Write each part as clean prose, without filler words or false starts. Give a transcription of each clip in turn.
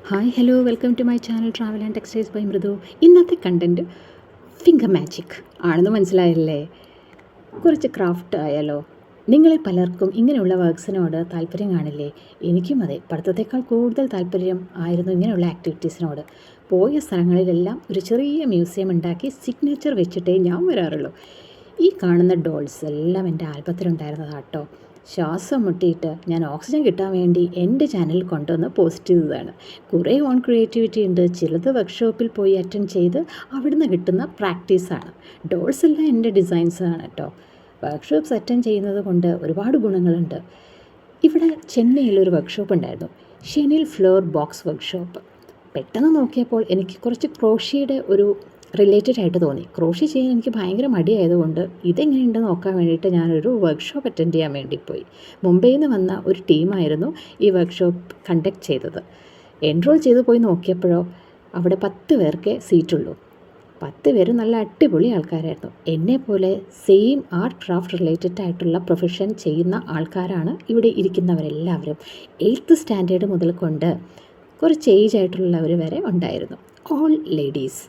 Hi hello welcome to my channel travel and textiles by Mridu. ഇന്നത്തെ content finger magic ആണെന്ന് മനസ്സിലായല്ലേ? കുറച്ച് craft ആയാലോ? നിങ്ങളിൽ പലർക്കും ഇങ്ങനെയുള്ള വർക്ക്സിനോട് താല്പര്യം കാണില്ലേ? എനിക്കും അതെ, പഠിത്തത്തേക്കാൾ കൂടുതൽ താല്പര്യം ആയിരുന്നു ഇങ്ങനെയുള്ള ആക്ടിവിറ്റീസിനോട്. പോയ സ്ഥലങ്ങളിലെല്ലാം ഒരു ചെറിയ മ്യൂസിയം ഉണ്ടാക്കി സിഗ്നേച്ചർ വെച്ചിട്ടേ ഞാൻ വരാറുള്ളൂ. ഈ കാണുന്ന ഡോൾസ് എല്ലാം എൻ്റെ ആൽബത്തിലുണ്ടായിരുന്നതാട്ടോ. ശ്വാസം മുട്ടിയിട്ട് ഞാൻ ഓക്സിജൻ കിട്ടാൻ വേണ്ടി എൻ്റെ ചാനലിൽ കൊണ്ടുവന്ന് പോസ്റ്റ് ചെയ്തതാണ്. കുറേ ഓൺ ക്രിയേറ്റിവിറ്റി ഉണ്ട്. ചിലത് വർക്ക്ഷോപ്പിൽ പോയി അറ്റൻഡ് ചെയ്ത് അവിടുന്ന് കിട്ടുന്ന പ്രാക്ടീസാണ്. ഡോൾസ് എല്ലാം എൻ്റെ ഡിസൈൻസാണ് കേട്ടോ. വർക്ക്ഷോപ്പ്സ് അറ്റൻഡ് ചെയ്യുന്നത് കൊണ്ട് ഒരുപാട് ഗുണങ്ങളുണ്ട്. ഇവിടെ ചെന്നൈയിലൊരു വർക്ക്ഷോപ്പ് ഉണ്ടായിരുന്നു, ഷെനിൽ ഫ്ലോർ ബോക്സ് വർക്ക്ഷോപ്പ്. പെട്ടെന്ന് നോക്കിയപ്പോൾ എനിക്ക് കുറച്ച് ക്രോഷിയുടെ ഒരു റിലേറ്റഡ് ആയിട്ട് തോന്നി. ക്രോഷി ചെയ്യാൻ എനിക്ക് ഭയങ്കര മടിയായതുകൊണ്ട് ഇതെങ്ങനെയുണ്ടെന്ന് നോക്കാൻ വേണ്ടിയിട്ട് ഞാനൊരു വർക്ക്ഷോപ്പ് അറ്റൻഡ് ചെയ്യാൻ വേണ്ടി പോയി. മുംബൈയിൽ നിന്ന് വന്ന ഒരു ടീമായിരുന്നു ഈ വർക്ക്ഷോപ്പ് കണ്ടക്ട് ചെയ്തത്. എൻറോൾ ചെയ്ത് പോയി നോക്കിയപ്പോഴോ അവിടെ 10 പേർക്കേ സീറ്റുള്ളൂ. 10 പേരും നല്ല അടിപൊളി ആൾക്കാരായിരുന്നു. എന്നെപ്പോലെ സെയിം ആർട്ട് ക്രാഫ്റ്റ് റിലേറ്റഡ് ആയിട്ടുള്ള പ്രൊഫഷൻ ചെയ്യുന്ന ആൾക്കാരാണ് ഇവിടെ ഇരിക്കുന്നവരെല്ലാവരും. 8th സ്റ്റാൻഡേർഡ് മുതൽ കൊണ്ട് കുറച്ച് ഏജ് ആയിട്ടുള്ളവർ വരെ ഉണ്ടായിരുന്നു. All ladies.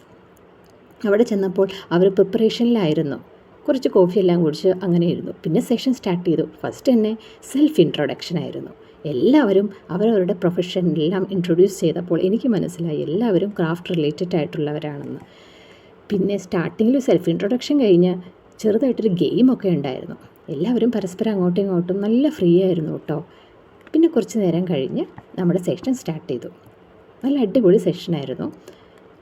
അവിടെ ചെന്നപ്പോൾ അവർ പ്രിപ്പറേഷനിലായിരുന്നു. കുറച്ച് കോഫിയെല്ലാം കുടിച്ച് അങ്ങനെ ഇരുന്നു. പിന്നെ സെഷൻ സ്റ്റാർട്ട് ചെയ്തു. ഫസ്റ്റ് തന്നെ സെൽഫ് ഇൻട്രൊഡക്ഷൻ ആയിരുന്നു. എല്ലാവരും അവരവരുടെ പ്രൊഫഷനെല്ലാം ഇൻട്രൊഡ്യൂസ് ചെയ്തപ്പോൾ എനിക്ക് മനസ്സിലായി എല്ലാവരും ക്രാഫ്റ്റ് റിലേറ്റഡ് ആയിട്ടുള്ളവരാണെന്ന്. പിന്നെ സ്റ്റാർട്ടിങ്ങിൽ സെൽഫ് ഇൻട്രൊഡക്ഷൻ കഴിഞ്ഞ് ചെറുതായിട്ടൊരു ഗെയിമൊക്കെ ഉണ്ടായിരുന്നു. എല്ലാവരും പരസ്പരം അങ്ങോട്ടും ഇങ്ങോട്ടും നല്ല ഫ്രീ ആയിരുന്നു കേട്ടോ. പിന്നെ കുറച്ച് നേരം കഴിഞ്ഞ് നമ്മുടെ സെഷൻ സ്റ്റാർട്ട് ചെയ്തു. നല്ല അടിപൊളി സെഷനായിരുന്നു.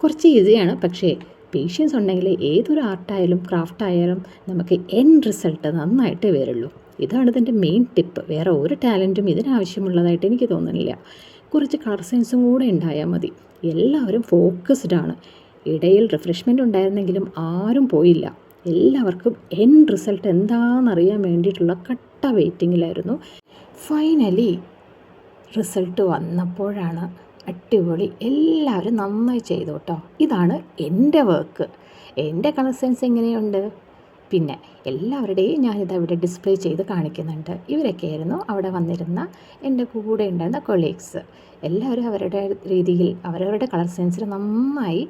കുറച്ച് ഈസിയാണ്, പക്ഷേ പേഷ്യൻസ് ഉണ്ടെങ്കിൽ ഏതൊരു ആർട്ടായാലും ക്രാഫ്റ്റ് ആയാലും നമുക്ക് എൻഡ് റിസൾട്ട് നന്നായിട്ട് വരുള്ളൂ. ഇതാണ് ഇതിൻ്റെ മെയിൻ ടിപ്പ്. വേറെ ഒരു ടാലൻറ്റും ഇതിനാവശ്യമുള്ളതായിട്ട് എനിക്ക് തോന്നുന്നില്ല. കുറച്ച് കളർ സെൻസും കൂടെ ഉണ്ടായാൽ മതി. എല്ലാവരും ഫോക്കസ്ഡാണ്. ഇടയിൽ റിഫ്രഷ്മെൻ്റ് ഉണ്ടായിരുന്നെങ്കിലും ആരും പോയില്ല. എല്ലാവർക്കും എൻഡ് റിസൾട്ട് എന്താണെന്നറിയാൻ വേണ്ടിയിട്ടുള്ള കട്ട വെയിറ്റിങ്ങിലായിരുന്നു. ഫൈനലി റിസൾട്ട് വന്നപ്പോഴാണ് അടിപൊളി. എല്ലാവരും നന്നായി ചെയ്തു കേട്ടോ. ഇതാണ് എൻ്റെ വർക്ക്. എൻ്റെ കളർ സെൻസ് എങ്ങനെയുണ്ട്? പിന്നെ എല്ലാവരുടെയും ഞാനിതവിടെ ഡിസ്പ്ലേ ചെയ്ത് കാണിക്കുന്നുണ്ട്. ഇവരൊക്കെയായിരുന്നു അവിടെ വന്നിരുന്ന എൻ്റെ കൂടെ ഉണ്ടായിരുന്ന കൊളീഗ്സ്. എല്ലാവരും അവരുടെ രീതിയിൽ അവരവരുടെ കളർ സെൻസിൽ നന്നായി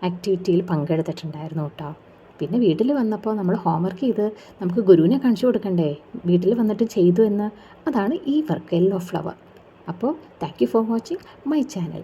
ആക്ടിവിറ്റിയിൽ പങ്കെടുത്തിട്ടുണ്ടായിരുന്നു കേട്ടോ. പിന്നെ വീട്ടിൽ വന്നപ്പോൾ നമ്മൾ ഹോംവർക്ക് ചെയ്ത് നമുക്ക് ഗുരുവിനെ കാണിച്ചു കൊടുക്കണ്ടേ, വീട്ടിൽ വന്നിട്ട് ചെയ്തു എന്ന്. അതാണ് ഈ വർക്ക് യെല്ലോ ഫ്ലവർ. അപ്പോൾ thank you for watching my channel.